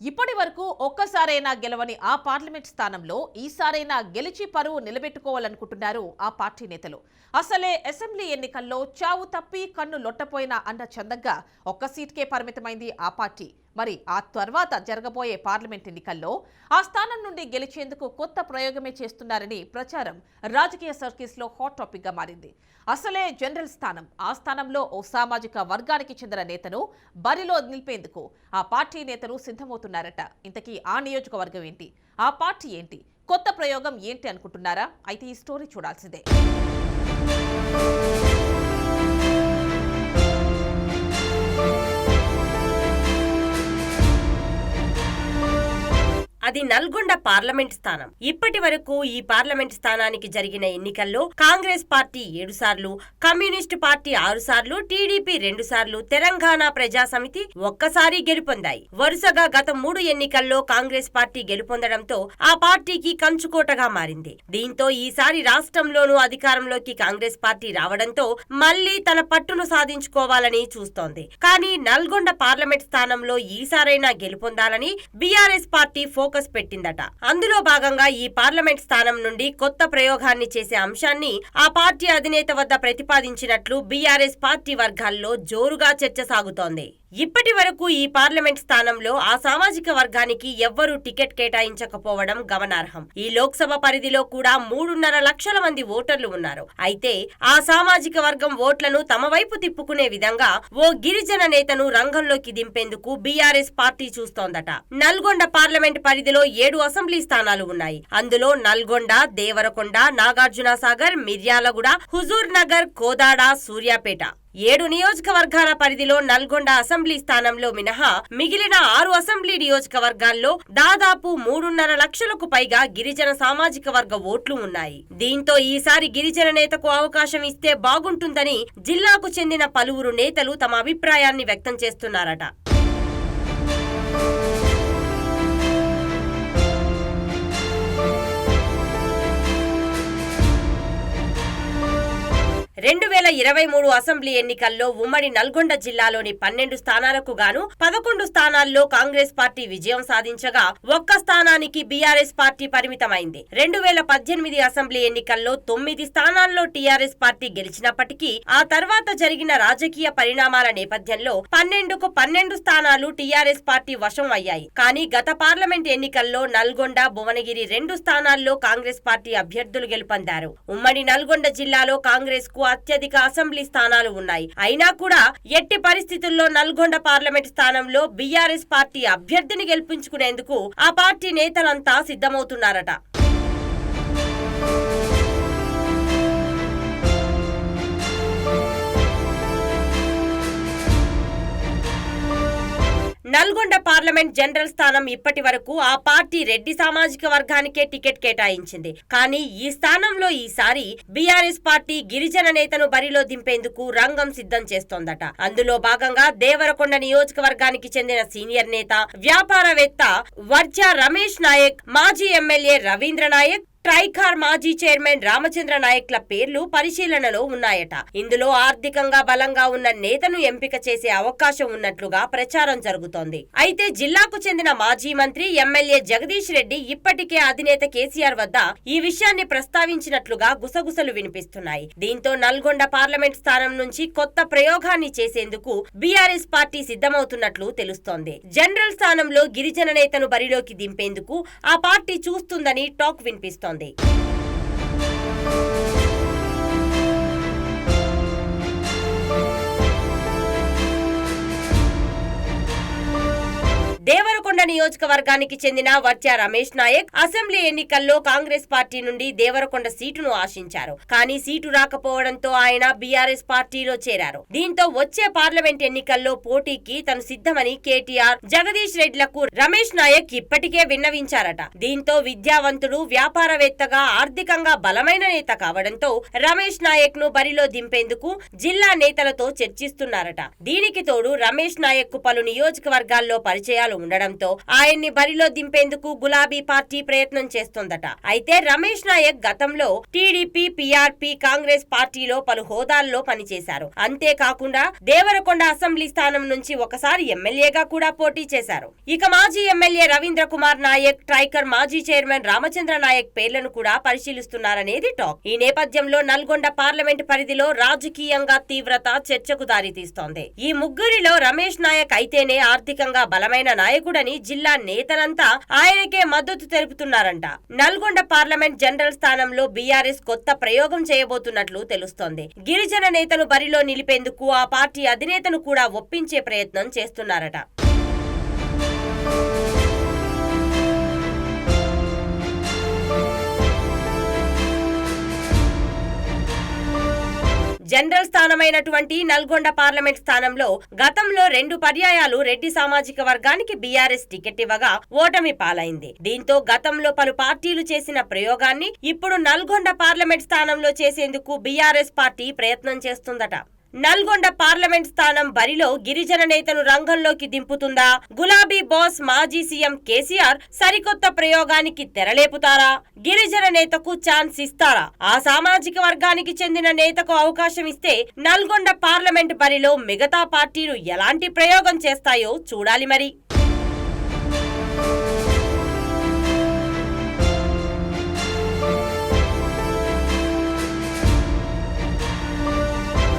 ఇప్పటి వరకు ఒక్కసారైనా గెలవని ఆ పార్లమెంట్ స్థానంలో ఈసారైనా గెలిచి పరువు నిలబెట్టుకోవాలనుకుంటున్నారు ఆ పార్టీ నేతలు. అసలే అసెంబ్లీ ఎన్నికల్లో చావు తప్పి కన్ను లొట్టపోయిన అన్న చందంగా ఒక్క సీట్కే పరిమితమైంది ఆ పార్టీ. మరి ఆ తర్వాత జరగబోయే పార్లమెంట్ ఎన్నికల్లో ఆ స్థానం నుండి గెలిచేందుకు కొత్త ప్రయోగమే చేస్తున్నారని ప్రచారం రాజకీయ సర్కిల్స్ లో హాట్ టాపిక్ గా మారింది. అసలే జనరల్ స్థానం, ఆ స్థానంలో ఓ సామాజిక వర్గానికి చెందిన నేతను బరిలో నిలిపేందుకు ఆ పార్టీ నేతలు సిద్ధమవుతున్నారట. ఇంతకీ ఆ నియోజకవర్గం ఏంటి, ఆ పార్టీ ఏంటి, కొత్త ప్రయోగం ఏంటి అనుకుంటున్నారా? అయితే ఈ స్టోరీ చూడాల్సిందే. అది నల్గొండ పార్లమెంట్ స్థానం. ఇప్పటి వరకు ఈ పార్లమెంట్ స్థానానికి జరిగిన ఎన్నికల్లో కాంగ్రెస్ పార్టీ 7 సార్లు, కమ్యూనిస్టు పార్టీ 6 సార్లు, టీడీపీ 2 సార్లు, తెలంగాణ ప్రజా సమితి ఒక్కసారి గెలుపొందాయి. వరుసగా గత 3 ఎన్నికల్లో కాంగ్రెస్ పార్టీ గెలుపొందడంతో ఆ పార్టీకి కంచుకోటగా మారింది. దీంతో ఈసారి రాష్ట్రంలోనూ అధికారంలోకి కాంగ్రెస్ పార్టీ రావడంతో మళ్లీ తన పట్టును సాధించుకోవాలని చూస్తోంది. కానీ నల్గొండ పార్లమెంట్ స్థానంలో ఈసారైనా గెలుపొందాలని బీఆర్ఎస్ పార్టీ ఫోకస్ పెట్టిందట. అందులో భాగంగా ఈ పార్లమెంట్ స్థానం నుండి కొత్త ప్రయోగాన్ని చేసే అంశాన్ని ఆ పార్టీ అధినేత వద్ద ప్రతిపాదించినట్లు బీఆర్ఎస్ పార్టీ వర్గాల్లో జోరుగా చర్చ సాగుతోంది. ఇప్పటి వరకు ఈ పార్లమెంట్ స్థానంలో ఆ సామాజిక వర్గానికి ఎవ్వరూ టికెట్ కేటాయించకపోవడం గమనార్హం. ఈ లోక్సభ పరిధిలో కూడా 3.5 లక్షల మంది ఓటర్లు ఉన్నారు. అయితే ఆ సామాజిక వర్గం ఓట్లను తమ వైపు తిప్పుకునే విధంగా ఓ గిరిజన నేతను రంగంలోకి దింపేందుకు బీఆర్ఎస్ పార్టీ చూస్తోందట. నల్గొండ పార్లమెంట్ పరిధిలో 7 అసెంబ్లీ స్థానాలు ఉన్నాయి. అందులో నల్గొండ, దేవరకొండ, నాగార్జునసాగర్, మిర్యాలగూడ, హుజూర్ నగర్, కోదాడ, సూర్యాపేట 7 నియోజకవర్గాల పరిధిలో నల్గొండ అసెంబ్లీ స్థానంలో మినహా మిగిలిన 6 అసెంబ్లీ నియోజకవర్గాల్లో దాదాపు 3.5 లక్షలకు పైగా గిరిజన సామాజిక వర్గ ఓట్లు ఉన్నాయి. దీంతో ఈసారి గిరిజన నేతకు అవకాశం ఇస్తే బాగుంటుందని జిల్లాకు చెందిన పలువురు నేతలు తమ అభిప్రాయాన్ని వ్యక్తం చేస్తున్నారట. 2023 అసెంబ్లీ ఎన్నికల్లో ఉమ్మడి నల్గొండ జిల్లాలోని 12 స్థానాలకు గాను 11 స్థానాల్లో కాంగ్రెస్ పార్టీ విజయం సాధించగా ఒక్క స్థానానికి బీఆర్ఎస్ పార్టీ పరిమితమైంది. 2018 అసెంబ్లీ ఎన్నికల్లో 9 స్థానాల్లో టీఆర్ఎస్ పార్టీ గెలిచినప్పటికీ ఆ తర్వాత జరిగిన రాజకీయ పరిణామాల నేపథ్యంలో 12కు 12 స్థానాలు టీఆర్ఎస్ పార్టీ వశం అయ్యాయి. కానీ గత పార్లమెంట్ ఎన్నికల్లో నల్గొండ, భువనగిరి 2 స్థానాల్లో కాంగ్రెస్ పార్టీ అభ్యర్థులు గెలుపొందారు. ఉమ్మడి నల్గొండ జిల్లాలో కాంగ్రెస్ కు అత్యధిక అసెంబ్లీ స్థానాలు ఉన్నాయి. అయినా కూడా ఎట్టి పరిస్థితుల్లో నల్గొండ పార్లమెంట్ స్థానంలో బీఆర్ఎస్ పార్టీ అభ్యర్థిని గెలిపించుకునేందుకు ఆ పార్టీ నేతలంతా సిద్ధమవుతున్నారట. నల్గొండ పార్లమెంట్ జనరల్ స్థానం ఇప్పటి వరకు ఆ పార్టీ రెడ్డి సామాజిక వర్గానికే టికెట్ కేటాయించింది. కానీ ఈ స్థానంలో ఈసారి బీఆర్ఎస్ పార్టీ గిరిజన నేతను బరిలో దింపేందుకు రంగం సిద్ధం చేస్తోందట. అందులో భాగంగా దేవరకొండ నియోజకవర్గానికి చెందిన సీనియర్ నేత, వ్యాపారవేత్త వర్జా రమేష్ నాయక్, మాజీ ఎమ్మెల్యే రవీంద్ర నాయక్, ట్రైకార్ మాజీ చైర్మన్ రామచంద్ర నాయక్ల పేర్లు పరిశీలనలో ఉన్నాయట. ఇందులో ఆర్థికంగా బలంగా ఉన్న నేతను ఎంపిక చేసే అవకాశం ఉన్నట్లుగా ప్రచారం జరుగుతోంది. అయితే జిల్లాకు చెందిన మాజీ మంత్రి, ఎమ్మెల్యే జగదీష్ రెడ్డి ఇప్పటికే అధినేత కేసీఆర్ వద్ద ఈ విషయాన్ని ప్రస్తావించినట్లుగా గుసగుసలు వినిపిస్తున్నాయి. దీంతో నల్గొండ పార్లమెంట్ స్థానం నుంచి కొత్త ప్రయోగాన్ని చేసేందుకు బీఆర్ఎస్ పార్టీ సిద్ధమవుతున్నట్లు తెలుస్తోంది. జనరల్ స్థానంలో గిరిజన నేతను బరిలోకి దింపేందుకు ఆ పార్టీ చూస్తుందని టాక్ వినిపిస్తోంది. దేవరకొండ నియోజకవర్గానికి చెందిన వర్చా రమేష్ నాయక్ అసెంబ్లీ ఎన్నికల్లో కాంగ్రెస్ పార్టీ నుండి దేవరకొండ సీటును ఆశించారు. కానీ సీటు రాకపోవడంతో ఆయన బీఆర్ఎస్ పార్టీలో చేరారు. దీంతో వచ్చే పార్లమెంట్ ఎన్నికల్లో పోటీకి తను సిద్ధమని కేటీఆర్, జగదీష్ రెడ్డిలకు రమేష్ నాయక్ ఇప్పటికే విన్నవించారట. దీంతో విద్యావంతుడు, వ్యాపారవేత్తగా, ఆర్థికంగా బలమైన నేత కావడంతో రమేష్ నాయక్ ను బరిలో దింపేందుకు జిల్లా నేతలతో చర్చిస్తున్నారట. దీనికి తోడు రమేష్ నాయక్ కు పలు నియోజకవర్గాల్లో పరిచయాలు ఉండడంతో ఆయన్ని బరిలో దింపేందుకు గులాబీ పార్టీ ప్రయత్నం చేస్తోందట. అయితే రమేష్ నాయక్ గతంలో టీడీపీ, పీఆర్పీ, కాంగ్రెస్ పార్టీలో పలు హోదాల్లో పనిచేశారు. అంతేకాకుండా దేవరకొండ అసెంబ్లీ స్థానం నుంచి ఒకసారి ఎమ్మెల్యేగా కూడా పోటీ చేశారు. ఇక మాజీ ఎమ్మెల్యే రవీంద్ర కుమార్ నాయక్, ట్రైకర్ మాజీ చైర్మన్ రామచంద్ర నాయక్ పేర్లను కూడా పరిశీలిస్తున్నారనేది టాక్. ఈ నేపథ్యంలో నల్గొండ పార్లమెంట్ పరిధిలో రాజకీయంగా తీవ్రత చర్చకు దారితీస్తోంది. ఈ ముగ్గురిలో రమేష్ నాయక్ అయితేనే ఆర్థికంగా బలమైన నాయకుడని జిల్లా నేతలంతా ఆయనకే మద్దతు తెలుపుతున్నారంట. నల్గొండ పార్లమెంట్ జనరల్ స్థానంలో బీఆర్ఎస్ కొత్త ప్రయోగం చేయబోతున్నట్లు తెలుస్తోంది. గిరిజన నేతను బరిలో నిలిపేందుకు ఆ పార్టీ అధినేతను కూడా ఒప్పించే ప్రయత్నం చేస్తున్నారట. జనరల్ స్థానమైనటువంటి నల్గొండ పార్లమెంట్ స్థానంలో గతంలో 2 పర్యాయాలు రెడ్డి సామాజిక వర్గానికి బీఆర్ఎస్ టికెట్ ఇవ్వగా ఓటమి పాలైంది. దీంతో గతంలో పలు పార్టీలు చేసిన ప్రయోగాన్ని ఇప్పుడు నల్గొండ పార్లమెంట్ స్థానంలో చేసేందుకు బీఆర్ఎస్ పార్టీ ప్రయత్నం చేస్తుందట. నల్గొండ పార్లమెంట్ స్థానం బరిలో గిరిజన నేతను రంగంలోకి దింపుతుందా? గులాబీ బాస్ మాజీ సీఎం కేసీఆర్ సరికొత్త ప్రయోగానికి తెరలేపుతారా? గిరిజన నేతకు ఛాన్స్ ఇస్తారా? ఆ సామాజిక వర్గానికి చెందిన నేతకు అవకాశం ఇస్తే నల్గొండ పార్లమెంట్ బరిలో మిగతా పార్టీలు ఎలాంటి ప్రయోగం చేస్తాయో చూడాలి మరి.